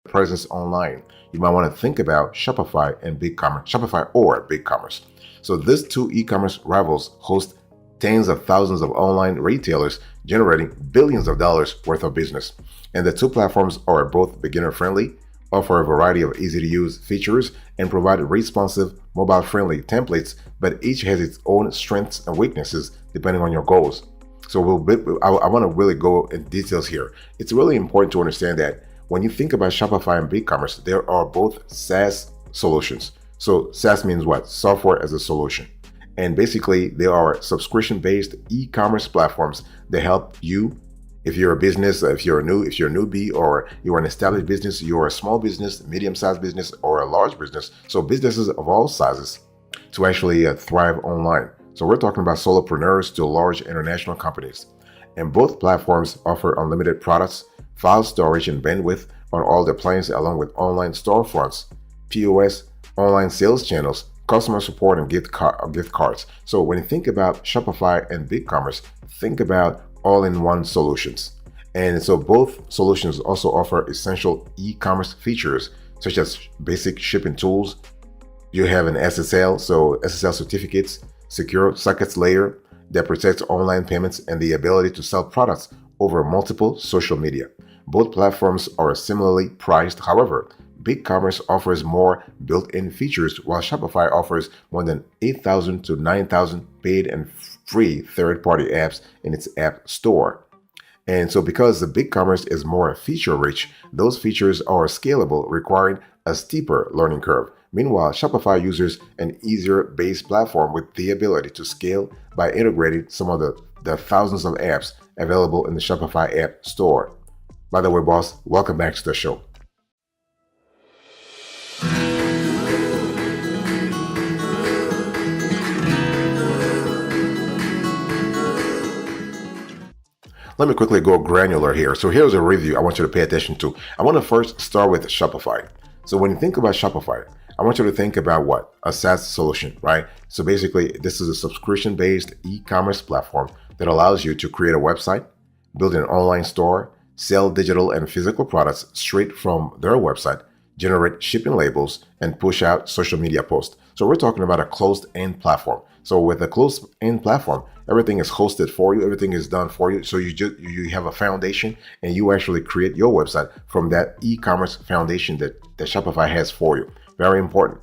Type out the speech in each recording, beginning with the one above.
presence online, you might want to think about Shopify and BigCommerce, Shopify or BigCommerce. So these two e-commerce rivals host tens of thousands of online retailers generating billions of dollars worth of business. And the two platforms are both beginner friendly, offer a variety of easy to use features, and provide responsive, mobile friendly templates, but each has its own strengths and weaknesses depending on your goals. So I want to really go in details here. It's really important to understand that when you think about Shopify and BigCommerce, there are both SaaS solutions. So SaaS means what? Software as a solution. And basically, they are subscription-based e-commerce platforms that help you. If you're a business, if you're a newbie, or you're an established business, you're a small business, medium-sized business, or a large business, so businesses of all sizes, to actually thrive online. So we're talking about solopreneurs to large international companies. And both platforms offer unlimited products, file storage, and bandwidth on all their plans, along with online storefronts, POS, online sales channels, customer support, and gift cards. So when you think about Shopify and BigCommerce, think about all-in-one solutions. And so both solutions also offer essential e-commerce features such as basic shipping tools. You have an SSL, so SSL certificates, secure sockets layer that protects online payments, and the ability to sell products over multiple social media. Both platforms are similarly priced. However, BigCommerce offers more built-in features, while Shopify offers more than 8,000 to 9,000 paid and free third-party apps in its app store. And so because the BigCommerce is more feature-rich, those features are scalable, requiring a steeper learning curve. Meanwhile, Shopify uses an easier base platform with the ability to scale by integrating some of the thousands of apps available in the Shopify app store. By the way, boss, welcome back to the show. Let me quickly go granular here. So here's a review I want you to pay attention to. I want to first start with Shopify. So when you think about Shopify, I want you to think about what? A SaaS solution, right? So basically, this is a subscription-based e-commerce platform that allows you to create a website, build an online store, sell digital and physical products straight from their website, generate shipping labels, and push out social media posts. So we're talking about a closed-end platform. So with a closed-end platform, everything is hosted for you, everything is done for you. So you have a foundation, and you actually create your website from that e-commerce foundation that Shopify has for you. Very important.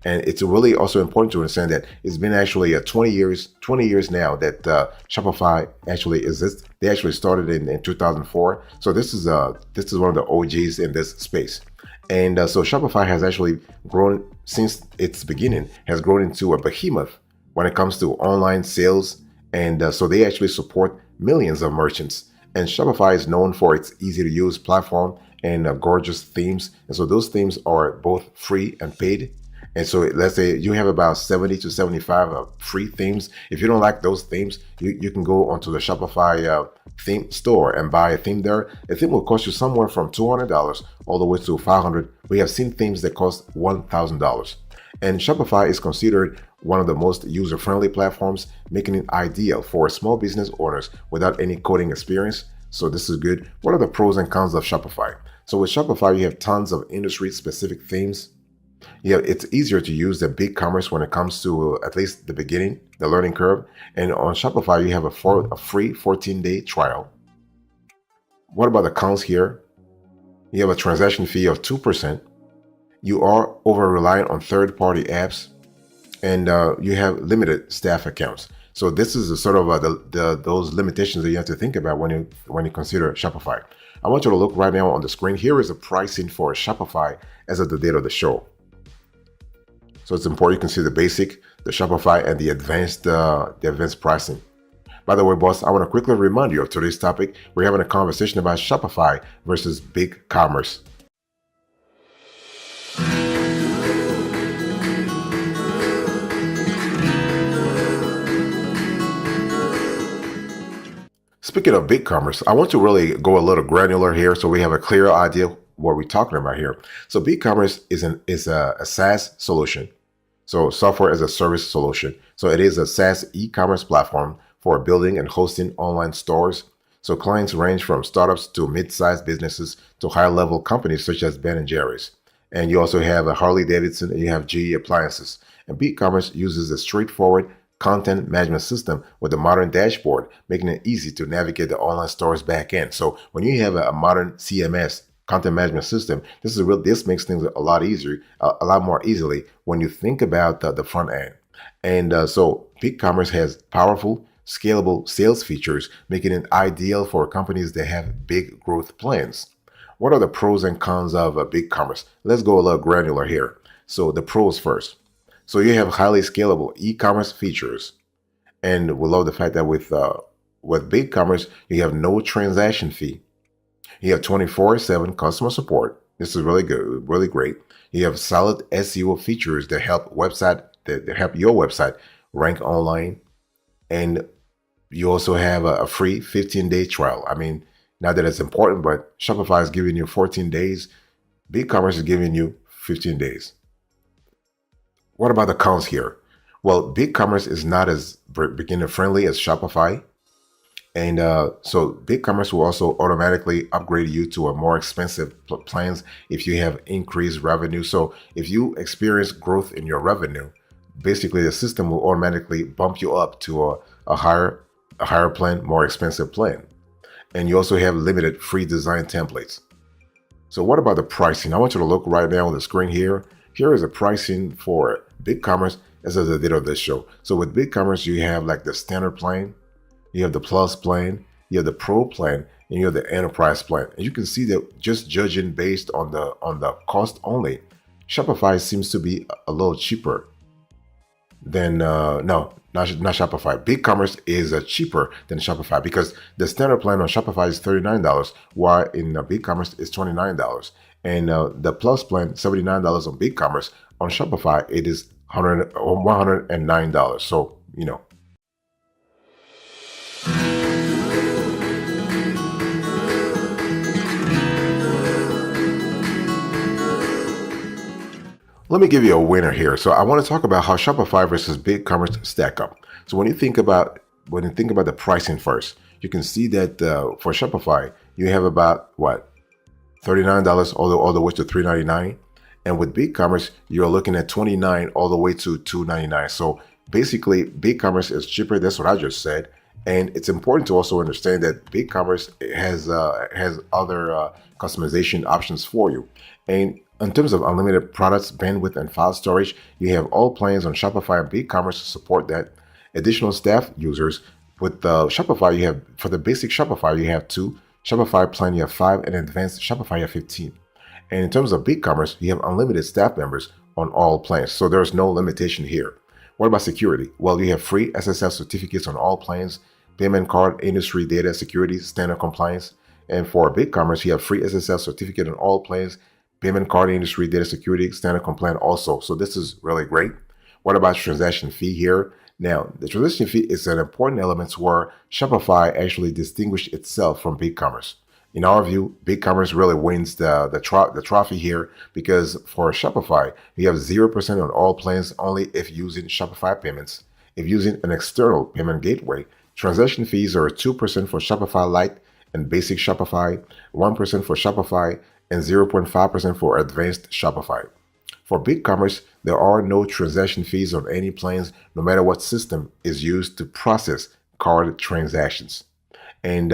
And it's really also important to understand that it's been actually 20 years now that Shopify actually exists. They actually started in 2004. So this is one of the OGs in this space. And so Shopify has actually grown since its beginning, has grown into a behemoth when it comes to online sales. And so they actually support millions of merchants. And Shopify is known for its easy to use platform and gorgeous themes. And so those themes are both free and paid. And so let's say you have about 70 to 75 free themes. If you don't like those themes, you can go onto the Shopify theme store and buy a theme there. A theme will cost you somewhere from $200 all the way to $500. We have seen themes that cost $1,000. And Shopify is considered one of the most user-friendly platforms, making it ideal for small business owners without any coding experience. So this is good. What are the pros and cons of Shopify? So with Shopify, you have tons of industry-specific themes. It's easier to use than BigCommerce when it comes to at least the beginning, the learning curve. And on Shopify, you have a free 14-day trial. What about the cons here? You have a transaction fee of 2%. You are over-reliant on third-party apps, and you have limited staff accounts. So this is a sort of those limitations that you have to think about when you consider Shopify. I want you to look right now on the screen. Here is the pricing for Shopify as of the date of the show. So it's important you can see the basic, the Shopify, and the advanced pricing. By the way, boss, I want to quickly remind you of today's topic. We're having a conversation about Shopify versus BigCommerce. Speaking of BigCommerce, I want to really go a little granular here so we have a clear idea what we're talking about here. So BigCommerce is a SaaS solution. So software as a service solution. So it is a SaaS e-commerce platform for building and hosting online stores. So clients range from startups to mid-sized businesses to high-level companies such as Ben and Jerry's. And you also have a Harley Davidson and you have GE Appliances. And BigCommerce uses a straightforward content management system with a modern dashboard, making it easy to navigate the online store's back end. So when you have a modern CMS, content management system, this makes things a lot easier, a lot more easily when you think about the front end. And so BigCommerce has powerful, scalable sales features, making it ideal for companies that have big growth plans. What are the pros and cons of BigCommerce? Let's go a little granular here. So the pros first. So you have highly scalable e-commerce features, and we love the fact that with BigCommerce you have no transaction fee. You have 24/7 customer support. This is really good, really great. You have solid SEO features that help your website rank online, and you also have a free 15-day trial. I mean, not that it's important, but Shopify is giving you 14 days. BigCommerce is giving you 15 days. What about the cons here? Well, BigCommerce is not as beginner friendly as Shopify. And so BigCommerce will also automatically upgrade you to a more expensive plans if you have increased revenue. So if you experience growth in your revenue, basically the system will automatically bump you up to a higher plan, more expensive plan. And you also have limited free design templates. So what about the pricing? I want you to look right now on the screen here. Here is the pricing for BigCommerce as I did on this show. So with BigCommerce, you have like the standard plan, you have the plus plan, you have the pro plan, and you have the enterprise plan. And you can see that just judging based on the cost only, Shopify seems to be a little cheaper than no, not Shopify. BigCommerce is cheaper than Shopify because the standard plan on Shopify is $39, while in BigCommerce is $29. And the plus plan, $79 on BigCommerce. On Shopify, it is $109. So, you know. Let me give you a winner here. So I want to talk about how Shopify versus BigCommerce stack up. So when you think about the pricing first, you can see that for Shopify, you have about what? $39 all the way to $399. And with BigCommerce, you're looking at $29 all the way to $299. So basically, BigCommerce is cheaper. That's what I just said. And it's important to also understand that BigCommerce has other customization options for you. And in terms of unlimited products, bandwidth, and file storage, you have all plans on Shopify and BigCommerce to support that. Additional staff users with Shopify, you have for the basic Shopify, you have 2. Shopify plan, you have 5, and advanced Shopify, you have 15. And in terms of BigCommerce, you have unlimited staff members on all plans, so there's no limitation here. What about security? Well, you have free SSL certificates on all plans, payment card, industry data security, standard compliance. And for BigCommerce, you have free SSL certificate on all plans, payment card, industry data security, standard compliant also. So this is really great. What about transaction fee here? Now, the transaction fee is an important element where Shopify actually distinguished itself from BigCommerce. In our view, BigCommerce really wins the trophy here because for Shopify, you have 0% on all plans only if using Shopify payments. If using an external payment gateway, transaction fees are 2% for Shopify Lite and Basic Shopify, 1% for Shopify, and 0.5% for Advanced Shopify. For BigCommerce, there are no transaction fees on any plans, no matter what system is used to process card transactions. And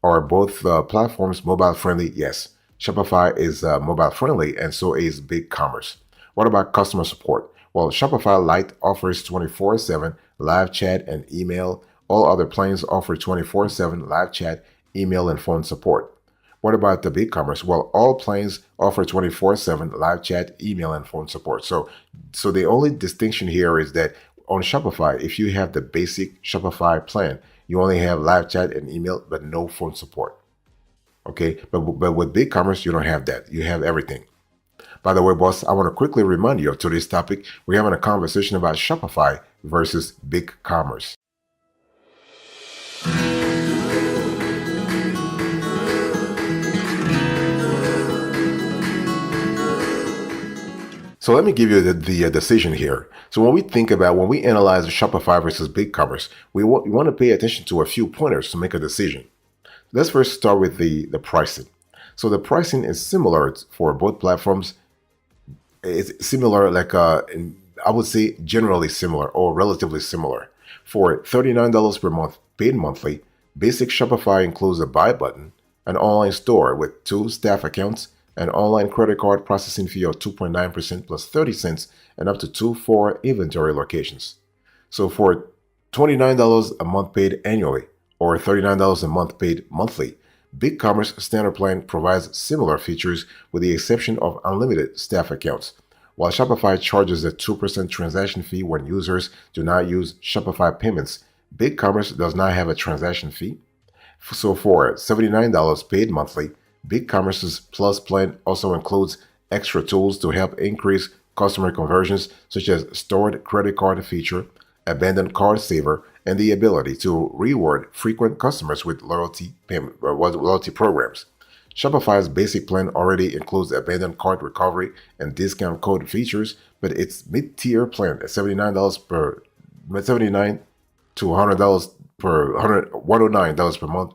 are both platforms mobile friendly? Yes. Shopify is mobile friendly, and so is BigCommerce. What about customer support? Well, Shopify Lite offers 24/7 live chat and email. All other plans offer 24/7 live chat, email, and phone support. What about the BigCommerce? Well, all plans offer 24/7 live chat, email, and phone support. So the only distinction here is that on Shopify, if you have the basic Shopify plan, you only have live chat and email, but no phone support. Okay, but with BigCommerce, you don't have that. You have everything. By the way, boss, I want to quickly remind you of today's topic. We're having a conversation about Shopify versus BigCommerce. So let me give you the decision here. So when we analyze Shopify versus BigCommerce, we want to pay attention to a few pointers to make a decision. Let's first start with the pricing. So the pricing is similar for both platforms. It's similar, I would say generally similar or relatively similar. For $39 per month paid monthly, basic Shopify includes a buy button, an online store with 2 staff accounts, an online credit card processing fee of 2.9% plus 30 cents, and up to 2 for inventory locations. So for $29 a month paid annually or $39 a month paid monthly, BigCommerce Standard Plan provides similar features with the exception of unlimited staff accounts. While Shopify charges a 2% transaction fee when users do not use Shopify payments, BigCommerce does not have a transaction fee. So for $79 paid monthly, BigCommerce's Plus plan also includes extra tools to help increase customer conversions, such as stored credit card feature, abandoned card saver, and the ability to reward frequent customers with loyalty programs. Shopify's basic plan already includes abandoned cart recovery and discount code features, but its mid-tier plan at $79 to $100 per $109 per month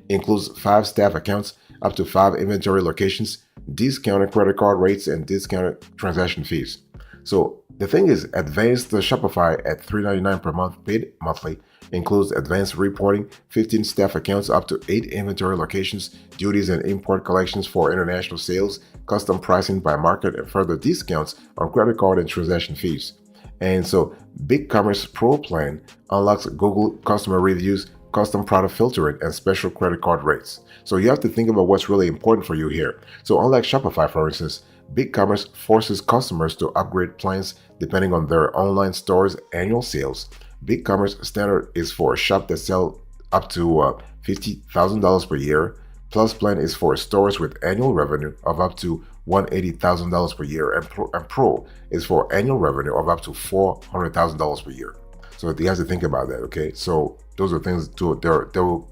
includes 5 staff accounts, up to 5 inventory locations, discounted credit card rates, and discounted transaction fees. So the thing is, advanced Shopify at $3.99 per month paid monthly includes advanced reporting, 15 staff accounts, up to 8 inventory locations, duties and import collections for international sales, custom pricing by market, and further discounts on credit card and transaction fees. And so BigCommerce Pro plan unlocks Google customer reviews, custom product filtering, and special credit card rates. So you have to think about what's really important for you here. So unlike Shopify, for instance, BigCommerce forces customers to upgrade plans depending on their online store's annual sales. BigCommerce Standard is for a shop that sells up to $50,000 per year. Plus plan is for stores with annual revenue of up to $180,000 per year, and Pro is for annual revenue of up to $400,000 per year. So you have to think about that, okay? So those are things that will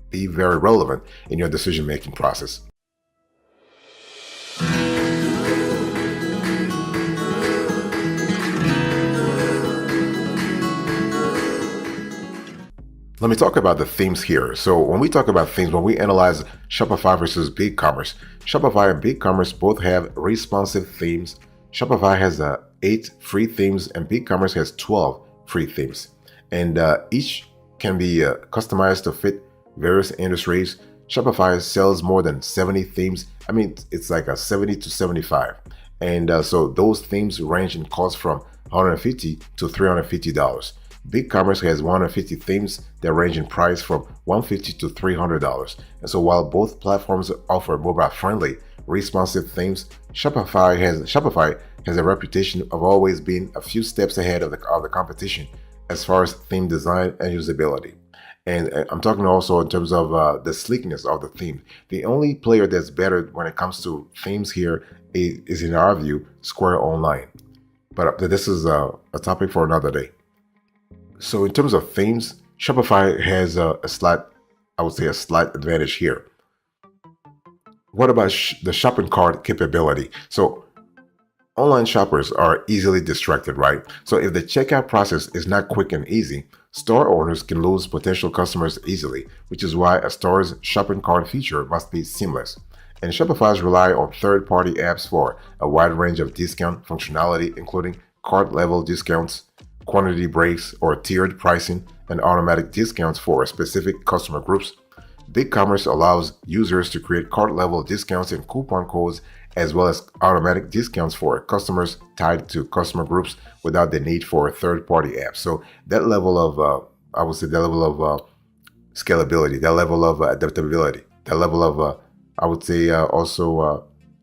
be very relevant in your decision-making process. Let me talk about the themes here. So when we talk about themes, when we analyze Shopify versus BigCommerce, Shopify and BigCommerce both have responsive themes. Shopify has 8 free themes and BigCommerce has 12 free themes. And each can be customized to fit various industries. Shopify sells more than 70 themes. I mean, it's like a 70 to 75. And so those themes range in cost from $150 to $350. BigCommerce has 150 themes that range in price from $150 to $300. And so while both platforms offer mobile-friendly, responsive themes, Shopify has a reputation of always being a few steps ahead of the competition as far as theme design and usability. And I'm talking also in terms of the sleekness of the theme. The only player that's better when it comes to themes here is in our view, Square Online. But this is a topic for another day. So in terms of themes, Shopify has a slight advantage here. What about the shopping cart capability? So online shoppers are easily distracted, right? So if the checkout process is not quick and easy, store owners can lose potential customers easily, which is why a store's shopping cart feature must be seamless. And Shopify's rely on third-party apps for a wide range of discount functionality, including cart-level discounts, quantity breaks or tiered pricing, and automatic discounts for specific customer groups. BigCommerce allows users to create cart-level discounts and coupon codes, as well as automatic discounts for customers tied to customer groups without the need for a third-party app. So that level of, scalability, that level of adaptability, that level of,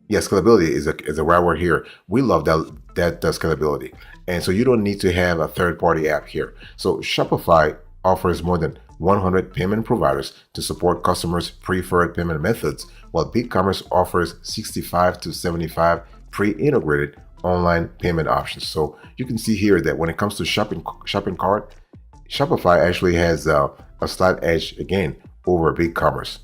scalability is a right word here. We love that scalability. And so you don't need to have a third-party app here. So Shopify offers more than 100 payment providers to support customers' preferred payment methods, while BigCommerce offers 65 to 75 pre-integrated online payment options. So you can see here that when it comes to shopping cart, Shopify actually has a slight edge again over BigCommerce.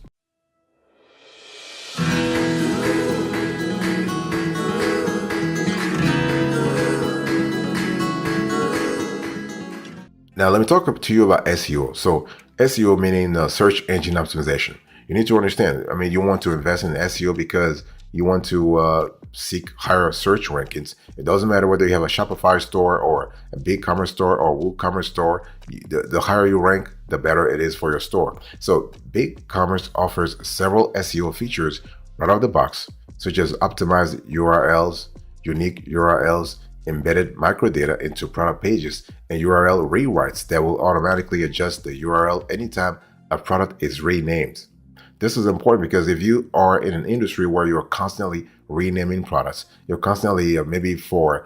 Now, let me talk to you about SEO. So SEO meaning search engine optimization. You need to understand. I mean, you want to invest in SEO because you want to seek higher search rankings. It doesn't matter whether you have a Shopify store or a BigCommerce store or a WooCommerce store. The higher you rank, the better it is for your store. So BigCommerce offers several SEO features right out of the box, such as optimized URLs, unique URLs, embedded microdata into product pages, and URL rewrites that will automatically adjust the URL anytime a product is renamed. This is important because if you are in an industry where you're constantly renaming products, you're constantly maybe for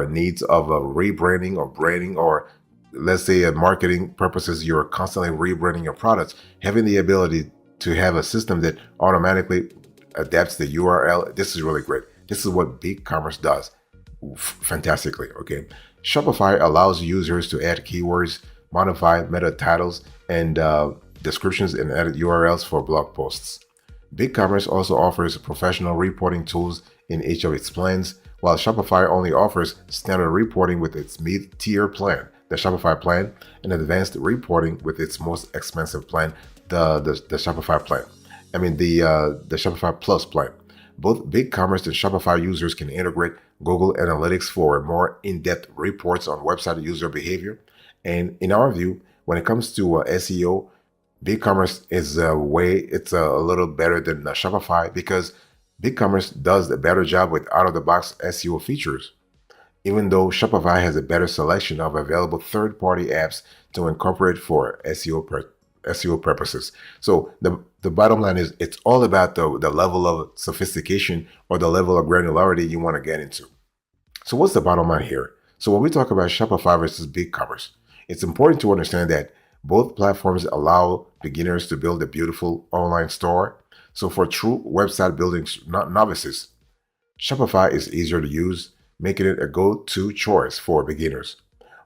needs of a rebranding or branding, or let's say marketing purposes, you're constantly rebranding your products, having the ability to have a system that automatically adapts the URL, this is really great. This is what BigCommerce does fantastically. Okay, Shopify allows users to add keywords, modify meta titles, and descriptions, and edit URLs for blog posts. BigCommerce also offers professional reporting tools in each of its plans, while Shopify only offers standard reporting with its mid-tier plan, the Shopify plan, and advanced reporting with its most expensive plan, the Shopify plan. I mean the Shopify Plus plan. Both BigCommerce and Shopify users can integrate Google Analytics for more in-depth reports on website user behavior. And in our view, when it comes to SEO, BigCommerce is it's a little better than Shopify because BigCommerce does a better job with out-of-the-box SEO features, even though Shopify has a better selection of available third-party apps to incorporate for SEO purposes. So the bottom line is it's all about the level of sophistication or the level of granularity you want to get into. So what's the bottom line here? So when we talk about Shopify versus BigCommerce, it's important to understand that both platforms allow beginners to build a beautiful online store. So for true website building novices, Shopify is easier to use, making it a go-to choice for beginners.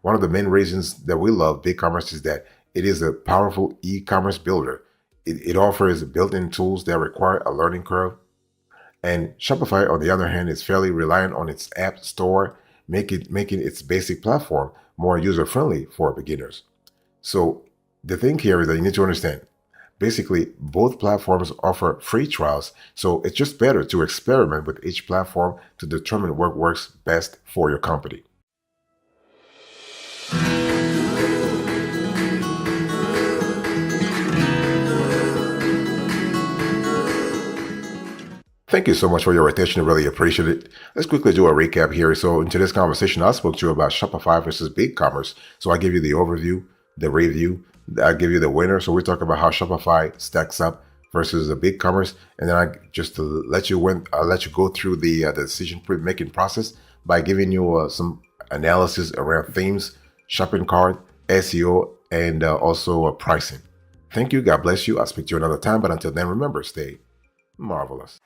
One of the main reasons that we love BigCommerce is that it is a powerful e-commerce builder. It offers built-in tools that require a learning curve. And Shopify, on the other hand, is fairly reliant on its app store, making its basic platform more user-friendly for beginners. So the thing here is that you need to understand, basically, both platforms offer free trials, so it's just better to experiment with each platform to determine what works best for your company. Thank you so much for your attention. I really appreciate it. Let's quickly do a recap here. So in today's conversation, I spoke to you about Shopify versus BigCommerce. So I give you the overview, the review, I give you the winner. So we talk about how Shopify stacks up versus the BigCommerce, and then I just to let you I'll let you go through the decision making process by giving you some analysis around themes, shopping cart, SEO, and also pricing. Thank you. God bless you. I'll speak to you another time. But until then, remember, stay marvelous.